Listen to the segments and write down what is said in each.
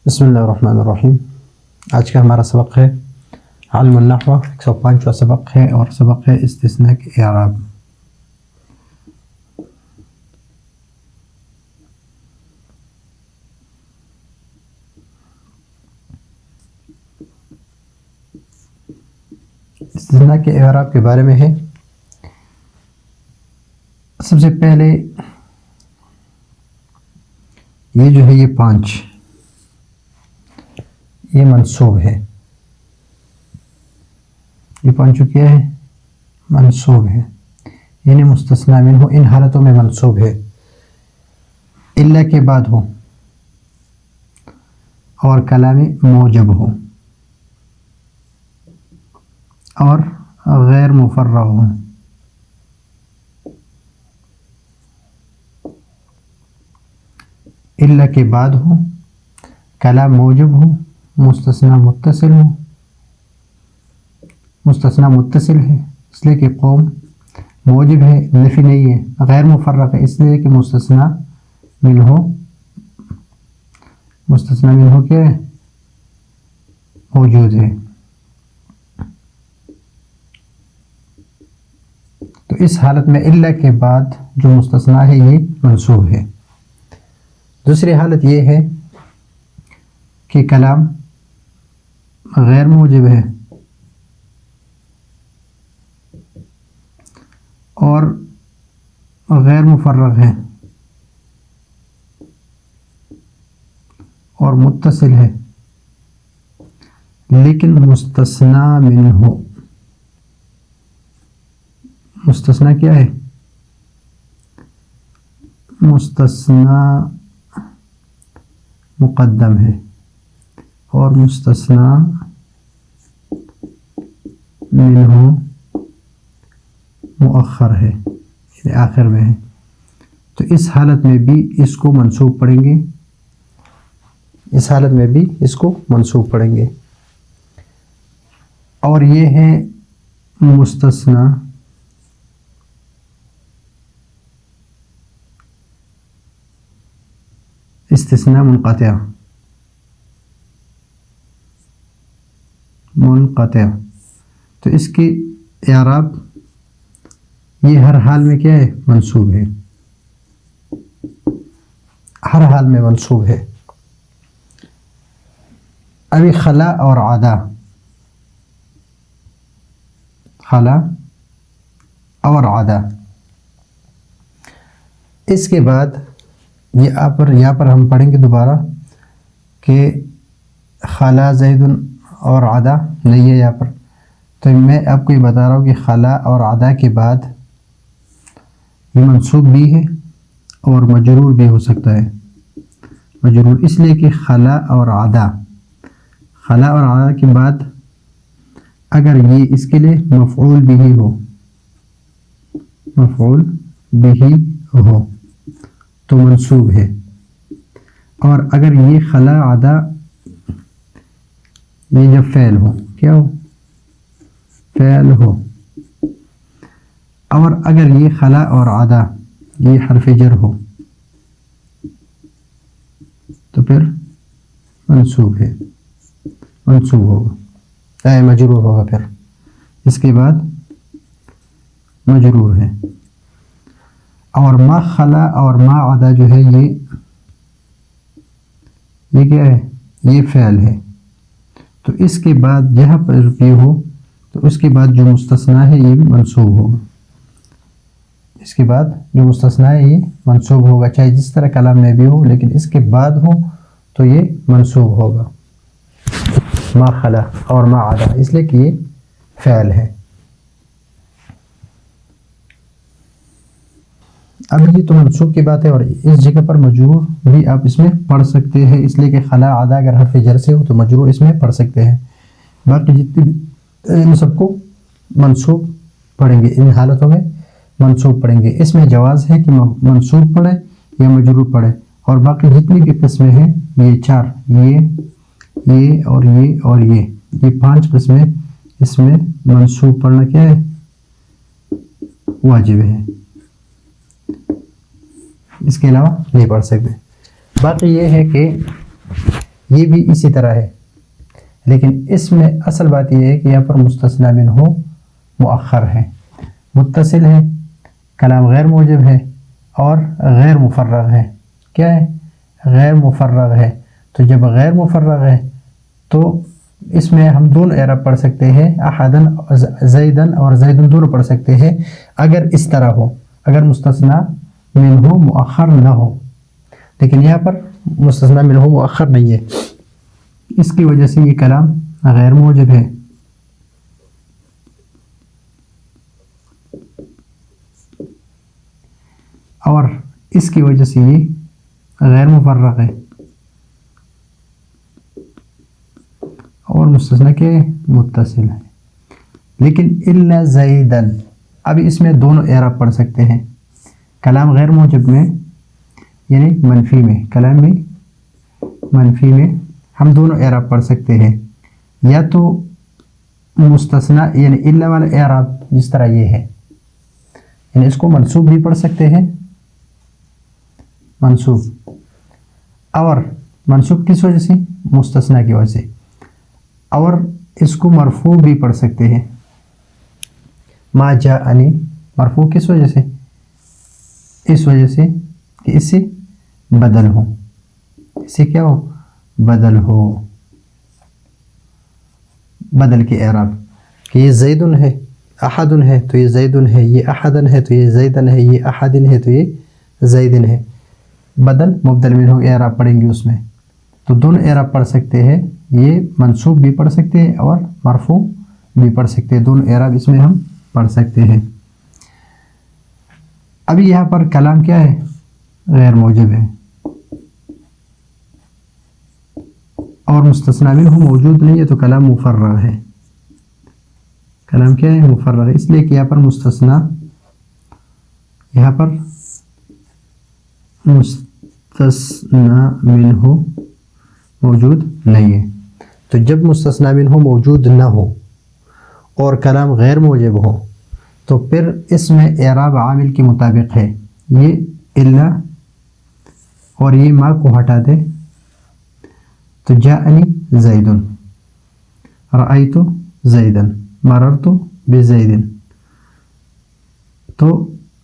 بسم اللہ الرحمن الرحیم۔ آج کا ہمارا سبق ہے علم النحو، 105واں سبق ہے اور سبق ہے استثناء کے اعراب۔ استثناء کے اعراب کے بارے میں ہے، سب سے پہلے یہ جو ہے یہ 5 یہ منصوب ہے، یہ 5 کیا ہے؟ منصوب ہے، یعنی مستثنیٰ منہ ان حالتوں میں منصوب ہے، الا کے بعد ہو اور کلام موجب ہو اور غیر مفرغ ہو۔ الا کے بعد ہو، کلام موجب ہو، مستثنیٰ متصل ہو، مستثنیٰ متصل ہے اس لیے کہ قوم موجب ہے، نفی نہیں ہے، غیر مفرغ ہے اس لیے کہ مستثنیٰ منہ کیا ہے؟ موجود ہے۔ تو اس حالت میں الا کے بعد جو مستثنیٰ ہے یہ منصوب ہے۔ دوسری حالت یہ ہے کہ کلام غیر موجب ہے اور غیر مفرغ ہے اور متصل ہے، لیکن مستثنیٰ منہ، مستثنیٰ کیا ہے؟ مستثنیٰ مقدم ہے اور مستثنیٰ منہ مؤخر ہے، یعنی آخر میں ہے۔ تو اس حالت میں بھی اس کو منصوب پڑھیں گے، اس حالت میں بھی اس کو منصوب پڑھیں گے، اور یہ ہے مستثنیٰ استثناء منقطع۔ تو اس کی اعراب یہ ہر حال میں کیا ہے؟ منصوب ہے، ہر حال میں منصوب ہے۔ ابھی خلا اور عدا، خلا اور عدا، اس کے بعد یہاں پر ہم پڑھیں گے دوبارہ کہ خلا زید اور عدا نہیں ہے یہاں پر، تو میں آپ کو یہ بتا رہا ہوں کہ خلا اور عدا کے بعد یہ منصوب بھی ہے اور مجرور بھی ہو سکتا ہے۔ مجرور اس لیے کہ خلا اور عدا کے بعد اگر یہ اس کے لیے مفعول بھی ہو تو منصوب ہے، اور اگر یہ خلا عدا یہ جب فعل ہو، کیا ہو؟ فعل ہو، اور اگر یہ خلا اور عدا یہ حرف جر ہو تو پھر منصوب ہے، منصوب ہوگا، مجرور ہوگا، پھر اس کے بعد مجرور ہے۔ اور ما خلا اور ما عدا جو ہے یہ کیا ہے؟ یہ فعل ہے، تو اس کے بعد جہاں پر یہ ہو تو اس کے بعد جو مستثنیٰ ہے یہ بھی منصوب ہوگا، اس کے بعد جو مستثنیٰ ہے یہ منصوب ہوگا، چاہے جس طرح کلام میں بھی ہو، لیکن اس کے بعد ہو تو یہ منصوب ہوگا، ما خلا اور ما عدا، اس لیے کہ یہ فعل ہے۔ اب یہ تو منصوب کی بات ہے، اور اس جگہ پر مجرور بھی آپ اس میں پڑھ سکتے ہیں، اس لیے کہ خلا عدا اگر حرف جر سے ہو تو مجرور اس میں پڑھ سکتے ہیں۔ باقی جتنے ان سب کو منصوب پڑھیں گے، ان حالتوں میں منصوب پڑھیں گے۔ اس میں جواز ہے کہ منصوب پڑھے یا مجرور پڑھے، اور باقی جتنی بھی قسمیں ہیں یہ 4، یہ اور یہ 5 قسمیں، اس میں منصوب پڑھنا کیا ہے؟ واجب ہے، اس کے علاوہ نہیں پڑھ سکتے۔ باقی یہ ہے کہ یہ بھی اسی طرح ہے، لیکن اس میں اصل بات یہ ہے کہ یہاں پر مستثنی منہ مؤخر ہے، متصل ہے، کلام غیر موجب ہے اور غیر مفرغ ہے۔ کیا ہے؟ غیر مفرغ ہے۔ تو جب غیر مفرغ ہے تو اس میں ہم دونوں اعراب پڑھ سکتے ہیں، احدن زیدن اور زیدن دونوں پڑھ سکتے ہیں اگر اس طرح ہو، اگر مستثنی منہ مؤخر نہ ہو، لیکن یہاں پر مستثنی منہ مؤخر نہیں ہے، اس کی وجہ سے یہ کلام غیر موجب ہے۔ اور اس کی وجہ سے یہ غیر مفرغ ہے اور مستثنی کے متصل ہے۔ لیکن الا زیدن، اب اس میں دونوں اعراب پڑھ سکتے ہیں، کلام غیر موجب میں یعنی منفی میں، کلام میں منفی میں ہم دونوں اعراب پڑھ سکتے ہیں، یا تو مستثنی یعنی الا والا اعراب جس طرح یہ ہے، یعنی اس کو منصوب بھی پڑھ سکتے ہیں، منصوب، اور منصوب کس وجہ سے؟ مستثنی کی وجہ سے، اور اس کو مرفوع بھی پڑھ سکتے ہیں، ما جاءنی، مرفوع کس وجہ سے؟ اس وجہ سے کہ اس سے بدل ہو، اس سے کیا ہو؟ بدل ہو، بدل کے اعراب، کہ یہ زیدن ہے، احدن ہے تو یہ زیدن ہے، یہ احدن ہے تو یہ زیدن ہے، یہ احدن ہے تو یہ زیدن ہے، بدل مبدل منہ اعراب پڑھیں گے اس میں، تو دونوں اعراب پڑھ سکتے ہیں، یہ منصوب بھی پڑھ سکتے ہیں اور مرفوع بھی پڑھ سکتے ہیں، دونوں اعراب اس میں ہم پڑھ سکتے ہیں۔ ابھی یہاں پر کلام کیا ہے؟ غیر موجب ہے اور مستثنی منہ موجود نہیں ہے، تو کلام مفرغ ہے، کلام کیا ہے؟ مفرغ ہے، اس لیے کہ یہاں پر مستثنی، یہاں پر مستثنی منہ موجود نہیں ہے۔ تو جب مستثنی منہ موجود نہ ہو اور کلام غیر موجب ہو تو پھر اس میں اعراب عامل کے مطابق ہے، یہ الا اور یہ ما کو ہٹا دے تو جاءنی زیدن، رأیت زیدن، مررت بزیدن، تو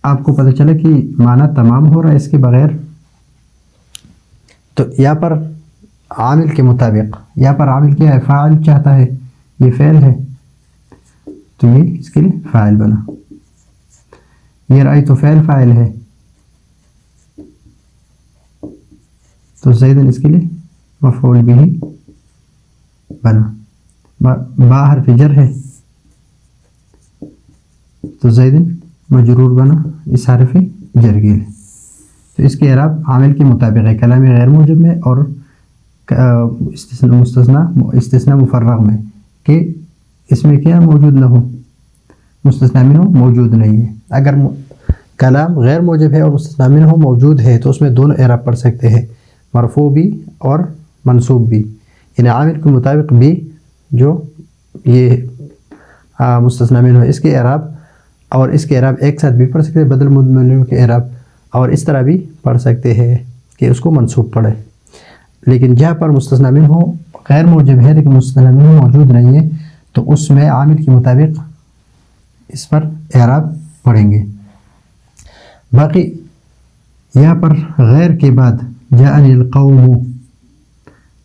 آپ کو پتہ چلا کہ معنی تمام ہو رہا ہے اس کے بغیر۔ تو یہاں پر عامل کے مطابق، یہاں پر عامل کیا ہے؟ فاعل چاہتا ہے، یہ فعل ہے تو یہ اس کے لیے فاعل بنا، یہ رأیت تو فعل فاعل ہے تو زیدن اس کے لیے مفعول بھی بنا، با حرف جر ہے تو زیدن مجرور بنا اس حرف جر کے لیے، تو اس کے اعراب عامل کے مطابق ہے، کلام غیر موجب میں اور استثناء مفرغ میں، کہ اس میں کیا موجود نہ ہو، مستثنی منہ موجود نہیں ہے۔ اگر کلام غیر موجب ہے اور مستثنی منہ موجود ہے تو اس میں دونوں اعراب پڑھ سکتے ہیں، مرفوع بھی اور منصوب بھی، یعنی عامل کے مطابق بھی، جو یہ مستثنی منہ ہے اس کے اعراب اور اس کے اعراب ایک ساتھ بھی پڑھ سکتے ہیں، بدل مبدل کے اعراب، اور اس طرح بھی پڑھ سکتے ہیں کہ اس کو منصوب پڑھے۔ لیکن جہاں پر مستثنی منہ غیر موجب ہے لیکن مستثنی منہ موجود نہیں ہے تو اس میں عامل کے مطابق اس پر اعراب پڑھیں گے۔ باقی یہاں پر غیر کے بعد جاءنی القوم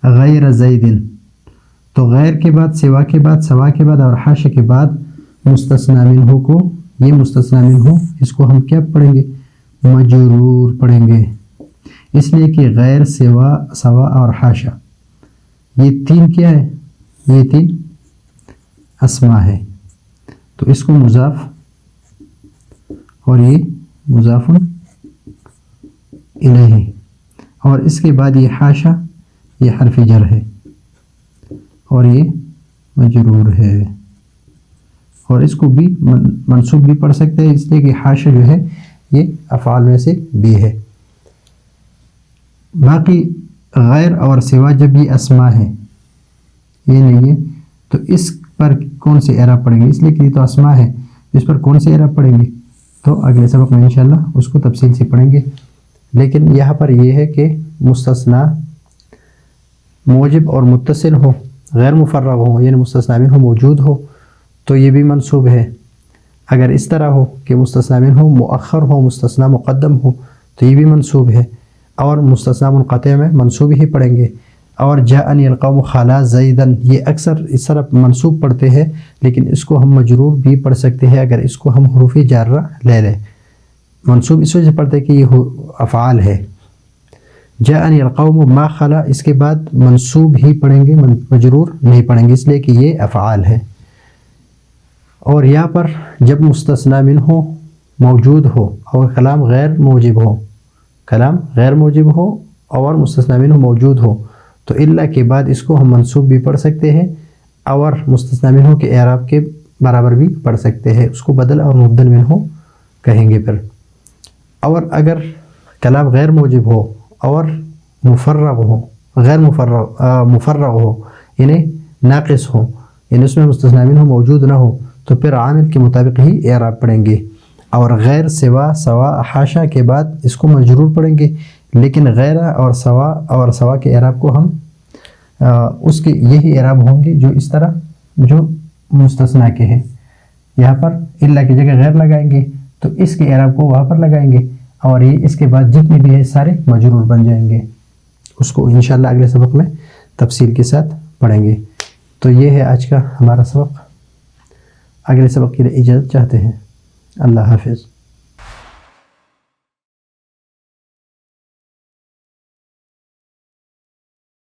غیر زید، تو غیر کے بعد، سوا کے بعد، سوا کے بعد اور حاشیہ کے بعد مستثنی منہ کو، یہ مستثنی منہ اس کو ہم کیا پڑھیں گے؟ مجرور پڑھیں گے، اس لیے کہ غیر، سوا اور حاشیہ یہ تین کیا ہے؟ یہ تین اسما ہے، تو اس کو مضاف اور یہ مضاف الیہ، اور اس کے بعد یہ حاشیہ، یہ حرف جر ہے اور یہ مجرور ہے، اور اس کو بھی منصوب بھی پڑھ سکتے ہیں، اس لیے کہ حاشیہ جو ہے یہ افعال میں سے بھی ہے۔ باقی غیر اور سوا جب یہ اسما ہے، یہ نہیں ہے، تو اس پر کون سے اعراب پڑھیں گے؟ اس لیے کہ یہ تو اسما ہے، اس پر کون سے اعراب پڑھیں گے؟ تو اگلے سبق میں انشاءاللہ اس کو تفصیل سے پڑھیں گے۔ لیکن یہاں پر یہ ہے کہ مستثنی موجب اور متصل ہو، غیر مفرغ ہو یعنی مستثنی منہ موجود ہو تو یہ بھی منصوب ہے۔ اگر اس طرح ہو کہ مستثنی منہ مؤخر ہو، مستثنی مقدم ہو تو یہ بھی منصوب ہے، اور مستثنی منقطع میں منصوب ہی پڑھیں گے۔ اور جاءنی القوم خلا زیدن، یہ اکثر اس طرح منصوب پڑھتے ہیں لیکن اس کو ہم مجرور بھی پڑھ سکتے ہیں اگر اس کو ہم حروف جارہ لے لیں۔ منصوب اس وجہ سے پڑھتے کہ یہ افعال ہے۔ جاءنی القوم ما خلا، اس کے بعد منصوب ہی پڑھیں گے، مجرور نہیں پڑھیں گے اس لیے کہ یہ افعال ہے۔ اور یہاں پر جب مستثنی منہ موجود ہو اور کلام غیر موجب ہو، کلام غیر موجب ہو اور مستثنی منہ موجود ہو تو الا کے بعد اس کو ہم منصوب بھی پڑھ سکتے ہیں اور مستثنی منہ کے اعراب کے برابر بھی پڑھ سکتے ہیں، اس کو بدل اور مبدل منہ کہیں گے پھر۔ اور اگر کلام غیر موجب ہو اور مفرغ ہو، غیر مفرغ ہو یعنی ناقص ہو، یعنی اس میں مستثنی منہ موجود نہ ہو تو پھر عامل کے مطابق ہی اعراب پڑھیں گے، اور غیر سوا سوا حاشا کے بعد اس کو مجرور پڑھیں گے، لیکن غیر اور سوا کے اعراب کو ہم اس کے یہی اعراب ہوں گے جو اس طرح جو مستثنی کے ہیں۔ یہاں پر الا کی جگہ غیر لگائیں گے تو اس کے اعراب کو وہاں پر لگائیں گے اور یہ اس کے بعد جتنے بھی ہے سارے مجرور بن جائیں گے۔ اس کو انشاءاللہ اگلے سبق میں تفصیل کے ساتھ پڑھیں گے۔ تو یہ ہے آج کا ہمارا سبق، اگلے سبق کے لیے اجازت چاہتے ہیں۔ اللہ حافظ۔